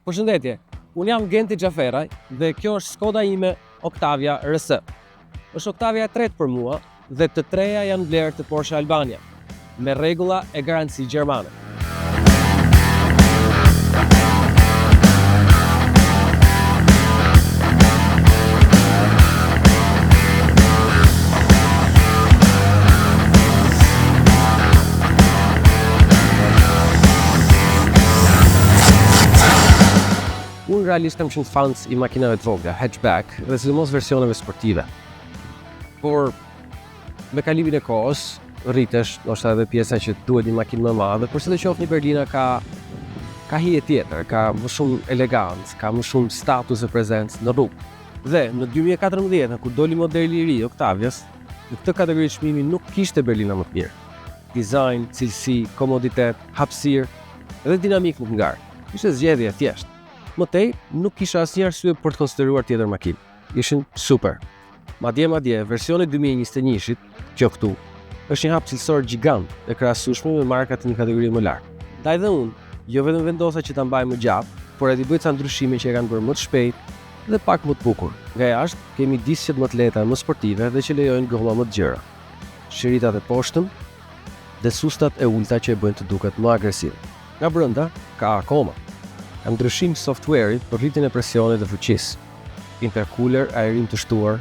Përshëndetje, unë jam Genti Xhaferaj dhe kjo është Skoda ime Octavia RS. Është Octavia e tretë për mua dhe të treja janë vlerë të Porsche Albania, me rregulla e garanci gjermane. Unë realisht kam qenë fans i makinave të vogla, hatchback dhe sidomos versioneve sportive. Por me kalimin e kohës, rritesh, ndoshta edhe pjesa që duhet një makinë më e madhe, por sidoqoftë një Berlina ka hije tjetër, ka më shumë elegancë, ka më shumë status e prezencë në rrugë. Dhe në 2014, kur doli modeli i ri i Octavias, në këtë kategori çmimi nuk kishte Berlina më të mirë. Dizajn, cilësi, komoditet, hapësirë dhe dinamik më të ngarë. Ishte zgjedhje e thjeshtë. Mëtej, nuk kisha asnjë arsye për të konsideruar tjetër makinë. Ishin super. Madje, versioni 2021-shit, kjo këtu, është një hap cilësor gjigant e krahasueshme me markat në një kategori më lartë. Ndaj dhe unë, jo vetëm vendosa që ta mbaj më gjatë, por edhe bëj ca ndryshime që e kanë bërë më të shpejtë dhe pak më të bukur. Nga jashtë, kemi disqet më të lehta, më sportive dhe që lejojnë golla më të gjera. Shiritat e poshtëm dhe sustat e ulta që e bëjnë të duket më agresive. Nga brenda, ka akoma ka ndryshim software-it për rritjen e presionit dhe fuqisë, intercooler, ajrim të shtuar,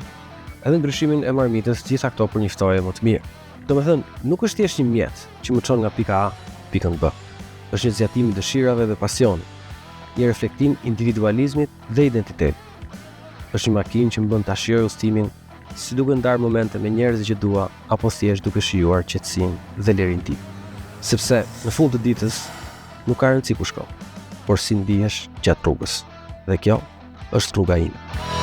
edhe ndryshimin e marmitës, gjitha këto për një ftoje më të mirë. Domethënë, nuk është thjesht një mjet që më çon nga pika A pikën B. Është një zgjatim i dëshirave dhe pasionit, një reflektim individualizmit dhe identitetit. Është një makinë që më bën ta shijoj udhëtimin si duke ndarë momente me njerëzit që dua, apo thjesht duke shijuar qetësinë dhe lirinë tim. Sepse në fund të ditës nuk ka rëndësi ku shkoj, por si ndihesh gjatë rrugës. Dhe kjo është rruga ime.